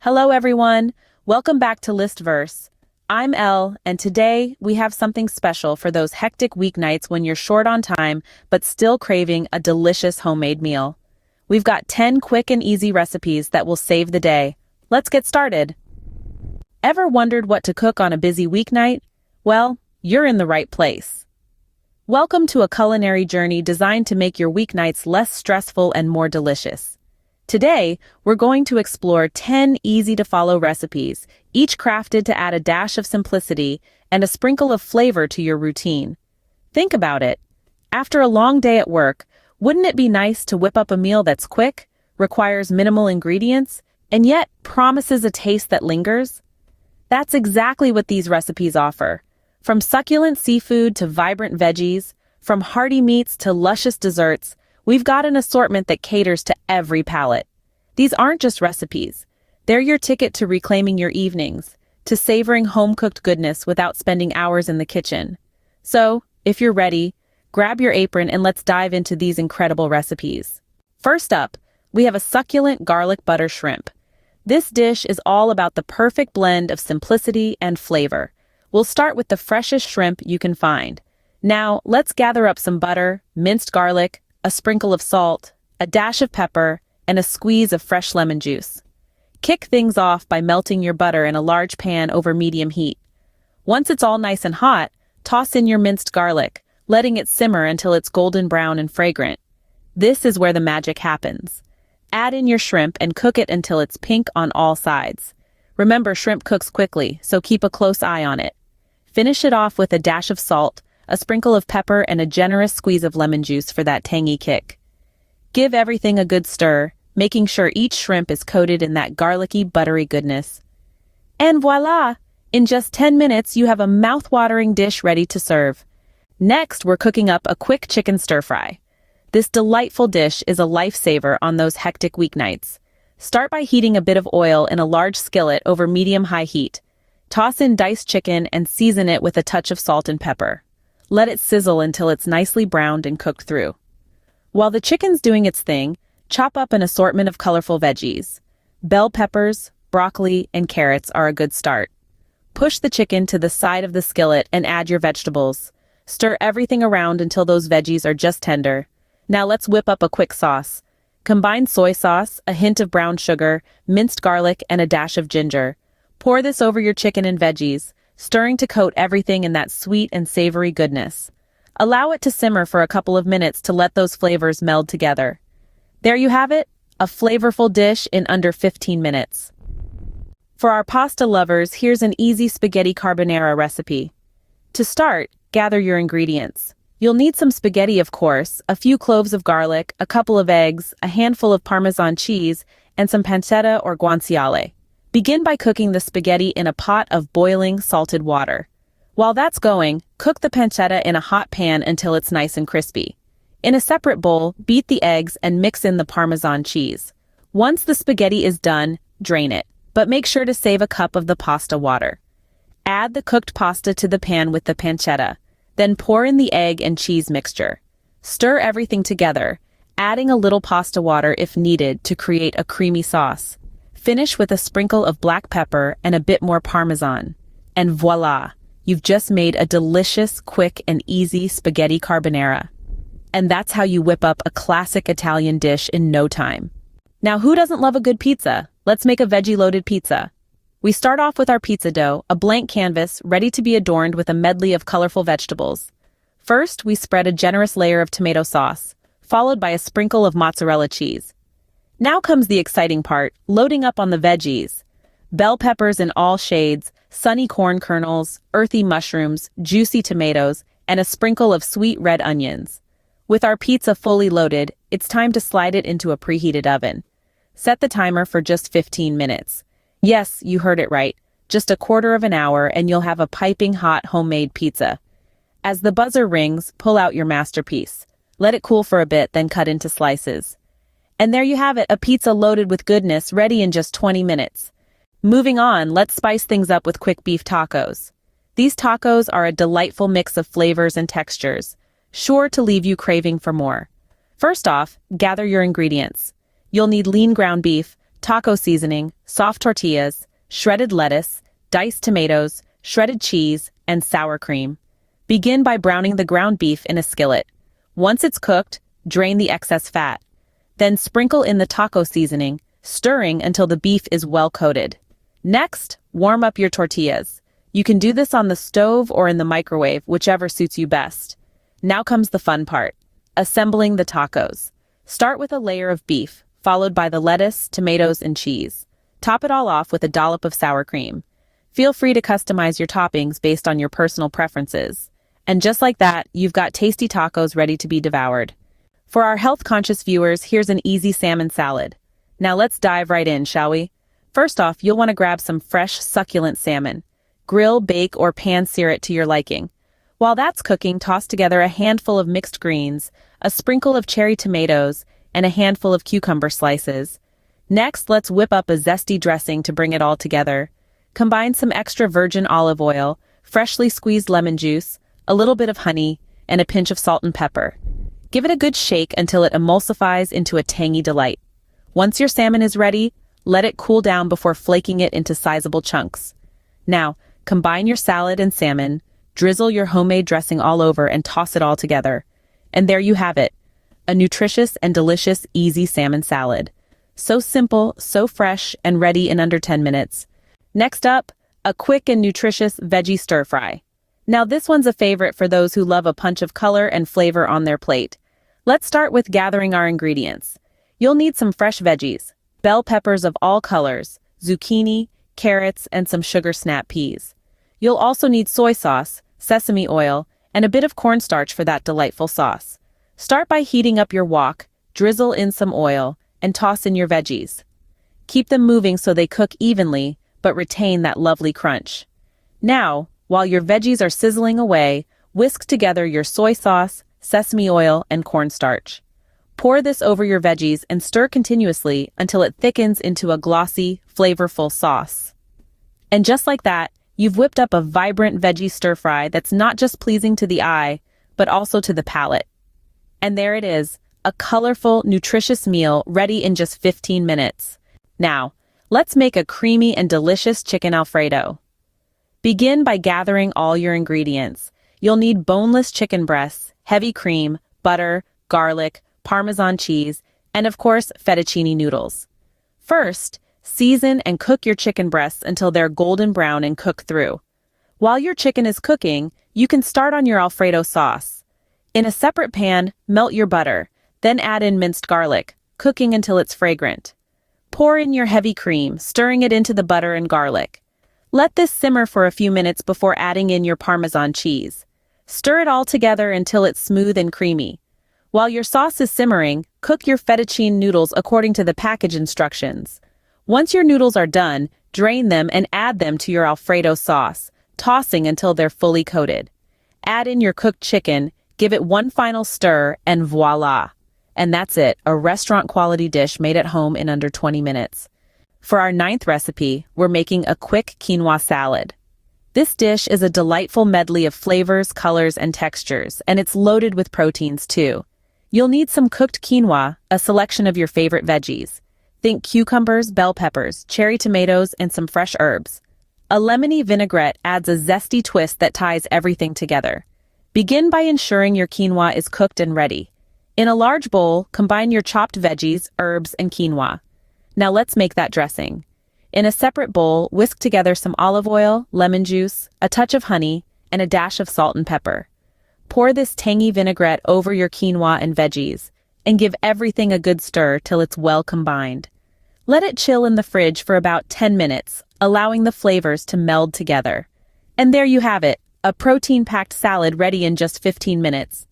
Hello everyone, welcome back to Listverse. I'm Elle, and today we have something special for those hectic weeknights when you're short on time but still craving a delicious homemade meal. We've got 10 quick and easy recipes that will save the day. Let's get started. Ever wondered what to cook on a busy weeknight? Well, you're in the right place. Welcome to a culinary journey designed to make your weeknights less stressful and more delicious. Today, we're going to explore 10 easy-to-follow recipes, each crafted to add a dash of simplicity and a sprinkle of flavor to your routine. Think about it. After a long day at work, wouldn't it be nice to whip up a meal that's quick, requires minimal ingredients, and yet promises a taste that lingers? That's exactly what these recipes offer. From succulent seafood to vibrant veggies, from hearty meats to luscious desserts, we've got an assortment that caters to every palate. These aren't just recipes. They're your ticket to reclaiming your evenings, to savoring home-cooked goodness without spending hours in the kitchen. So, if you're ready, grab your apron and let's dive into these incredible recipes. First up, we have a succulent garlic butter shrimp. This dish is all about the perfect blend of simplicity and flavor. We'll start with the freshest shrimp you can find. Now, let's gather up some butter, minced garlic, a sprinkle of salt, a dash of pepper, and a squeeze of fresh lemon juice. Kick things off by melting your butter in a large pan over medium heat. Once it's all nice and hot, toss in your minced garlic, letting it simmer until it's golden brown and fragrant. This is where the magic happens. Add in your shrimp and cook it until it's pink on all sides. Remember, shrimp cooks quickly, so keep a close eye on it. Finish it off with a dash of salt, a sprinkle of pepper, and a generous squeeze of lemon juice for that tangy kick. Give everything a good stir, making sure each shrimp is coated in that garlicky, buttery goodness. And voila! In just 10 minutes, you have a mouth-watering dish ready to serve. Next, we're cooking up a quick chicken stir-fry. This delightful dish is a lifesaver on those hectic weeknights. Start by heating a bit of oil in a large skillet over medium-high heat. Toss in diced chicken and season it with a touch of salt and pepper. Let it sizzle until it's nicely browned and cooked through. While the chicken's doing its thing, chop up an assortment of colorful veggies. Bell peppers, broccoli, and carrots are a good start. Push the chicken to the side of the skillet and add your vegetables. Stir everything around until those veggies are just tender. Now let's whip up a quick sauce. Combine soy sauce, a hint of brown sugar, minced garlic, and a dash of ginger. Pour this over your chicken and veggies, stirring to coat everything in that sweet and savory goodness. Allow it to simmer for a couple of minutes to let those flavors meld together. There you have it, a flavorful dish in under 15 minutes. For our pasta lovers, here's an easy spaghetti carbonara recipe. To start, gather your ingredients. You'll need some spaghetti, of course, a few cloves of garlic, a couple of eggs, a handful of Parmesan cheese, and some pancetta or guanciale. Begin by cooking the spaghetti in a pot of boiling, salted water. While that's going, cook the pancetta in a hot pan until it's nice and crispy. In a separate bowl, beat the eggs and mix in the Parmesan cheese. Once the spaghetti is done, drain it, but make sure to save a cup of the pasta water. Add the cooked pasta to the pan with the pancetta, then pour in the egg and cheese mixture. Stir everything together, adding a little pasta water if needed to create a creamy sauce. Finish with a sprinkle of black pepper and a bit more Parmesan. And voila! You've just made a delicious, quick, and easy spaghetti carbonara. And that's how you whip up a classic Italian dish in no time. Now, who doesn't love a good pizza? Let's make a veggie-loaded pizza. We start off with our pizza dough, a blank canvas ready to be adorned with a medley of colorful vegetables. First, we spread a generous layer of tomato sauce, followed by a sprinkle of mozzarella cheese. Now comes the exciting part, loading up on the veggies. Bell peppers in all shades, sunny corn kernels, earthy mushrooms, juicy tomatoes, and a sprinkle of sweet red onions. With our pizza fully loaded, it's time to slide it into a preheated oven. Set the timer for just 15 minutes. Yes, you heard it right. Just a quarter of an hour and you'll have a piping hot homemade pizza. As the buzzer rings, pull out your masterpiece. Let it cool for a bit, then cut into slices. And there you have it, a pizza loaded with goodness, ready in just 20 minutes. Moving on, let's spice things up with quick beef tacos. These tacos are a delightful mix of flavors and textures, sure to leave you craving for more. First off, gather your ingredients. You'll need lean ground beef, taco seasoning, soft tortillas, shredded lettuce, diced tomatoes, shredded cheese, and sour cream. Begin by browning the ground beef in a skillet. Once it's cooked, drain the excess fat. Then sprinkle in the taco seasoning, stirring until the beef is well coated. Next, warm up your tortillas. You can do this on the stove or in the microwave, whichever suits you best. Now comes the fun part, assembling the tacos. Start with a layer of beef, followed by the lettuce, tomatoes, and cheese. Top it all off with a dollop of sour cream. Feel free to customize your toppings based on your personal preferences. And just like that, you've got tasty tacos ready to be devoured. For our health-conscious viewers, here's an easy salmon salad. Now let's dive right in, shall we? First off, you'll want to grab some fresh, succulent salmon. Grill, bake, or pan-sear it to your liking. While that's cooking, toss together a handful of mixed greens, a sprinkle of cherry tomatoes, and a handful of cucumber slices. Next, let's whip up a zesty dressing to bring it all together. Combine some extra virgin olive oil, freshly squeezed lemon juice, a little bit of honey, and a pinch of salt and pepper. Give it a good shake until it emulsifies into a tangy delight. Once your salmon is ready, let it cool down before flaking it into sizable chunks. Now, combine your salad and salmon, drizzle your homemade dressing all over, and toss it all together. And there you have it, a nutritious and delicious easy salmon salad. So simple, so fresh, and ready in under 10 minutes. Next up, a quick and nutritious veggie stir-fry. Now this one's a favorite for those who love a punch of color and flavor on their plate. Let's start with gathering our ingredients. You'll need some fresh veggies, bell peppers of all colors, zucchini, carrots, and some sugar snap peas. You'll also need soy sauce, sesame oil, and a bit of cornstarch for that delightful sauce. Start by heating up your wok, drizzle in some oil, and toss in your veggies. Keep them moving so they cook evenly, but retain that lovely crunch. Now, while your veggies are sizzling away, whisk together your soy sauce, sesame oil, and cornstarch. Pour this over your veggies and stir continuously until it thickens into a glossy, flavorful sauce. And just like that, you've whipped up a vibrant veggie stir-fry that's not just pleasing to the eye, but also to the palate. And there it is, a colorful, nutritious meal ready in just 15 minutes. Now, let's make a creamy and delicious chicken Alfredo. Begin by gathering all your ingredients. You'll need boneless chicken breasts, heavy cream, butter, garlic, Parmesan cheese, and of course, fettuccine noodles. First, season and cook your chicken breasts until they're golden brown and cook through. While your chicken is cooking, you can start on your Alfredo sauce. In a separate pan, melt your butter, then add in minced garlic, cooking until it's fragrant. Pour in your heavy cream, stirring it into the butter and garlic. Let this simmer for a few minutes before adding in your Parmesan cheese. Stir it all together until it's smooth and creamy. While your sauce is simmering, cook your fettuccine noodles according to the package instructions. Once your noodles are done, drain them and add them to your Alfredo sauce, tossing until they're fully coated. Add in your cooked chicken, give it one final stir, and voila! And that's it, a restaurant-quality dish made at home in under 20 minutes. For our 9th recipe, we're making a quick quinoa salad. This dish is a delightful medley of flavors, colors, and textures, and it's loaded with proteins too. You'll need some cooked quinoa, a selection of your favorite veggies. Think cucumbers, bell peppers, cherry tomatoes, and some fresh herbs. A lemony vinaigrette adds a zesty twist that ties everything together. Begin by ensuring your quinoa is cooked and ready. In a large bowl, combine your chopped veggies, herbs, and quinoa. Now let's make that dressing. In a separate bowl, whisk together some olive oil, lemon juice, a touch of honey, and a dash of salt and pepper. Pour this tangy vinaigrette over your quinoa and veggies, and give everything a good stir till it's well combined. Let it chill in the fridge for about 10 minutes, allowing the flavors to meld together. And there you have it, a protein-packed salad ready in just 15 minutes.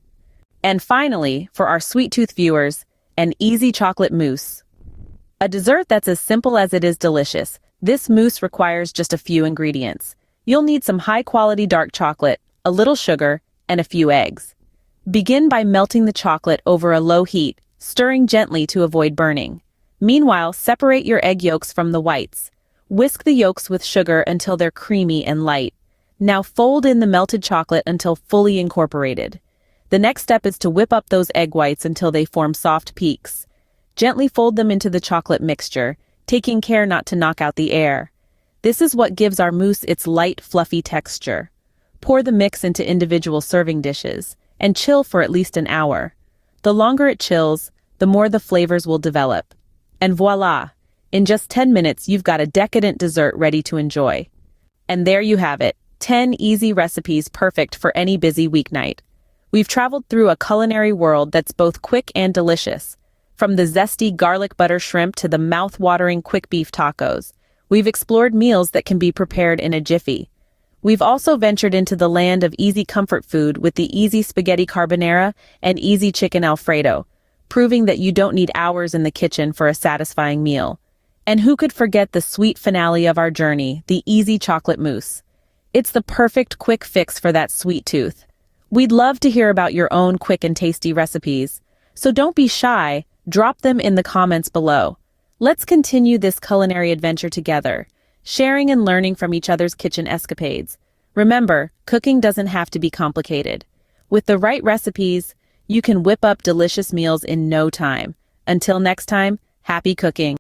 And finally, for our sweet tooth viewers, an easy chocolate mousse. A dessert that's as simple as it is delicious. This mousse requires just a few ingredients. You'll need some high-quality dark chocolate, a little sugar, and a few eggs. Begin by melting the chocolate over a low heat, stirring gently to avoid burning. Meanwhile, separate your egg yolks from the whites. Whisk the yolks with sugar until they're creamy and light. Now fold in the melted chocolate until fully incorporated. The next step is to whip up those egg whites until they form soft peaks. Gently fold them into the chocolate mixture, taking care not to knock out the air. This is what gives our mousse its light, fluffy texture. Pour the mix into individual serving dishes, and chill for at least an hour. The longer it chills, the more the flavors will develop. And voila! In just 10 minutes, you've got a decadent dessert ready to enjoy. And there you have it, 10 easy recipes perfect for any busy weeknight. We've traveled through a culinary world that's both quick and delicious. From the zesty garlic butter shrimp to the mouth-watering quick beef tacos, we've explored meals that can be prepared in a jiffy. We've also ventured into the land of easy comfort food with the easy spaghetti carbonara and easy chicken Alfredo, proving that you don't need hours in the kitchen for a satisfying meal. And who could forget the sweet finale of our journey, the easy chocolate mousse? It's the perfect quick fix for that sweet tooth. We'd love to hear about your own quick and tasty recipes, so don't be shy, drop them in the comments below. Let's continue this culinary adventure together, sharing and learning from each other's kitchen escapades. Remember, cooking doesn't have to be complicated. With the right recipes, you can whip up delicious meals in no time. Until next time, happy cooking.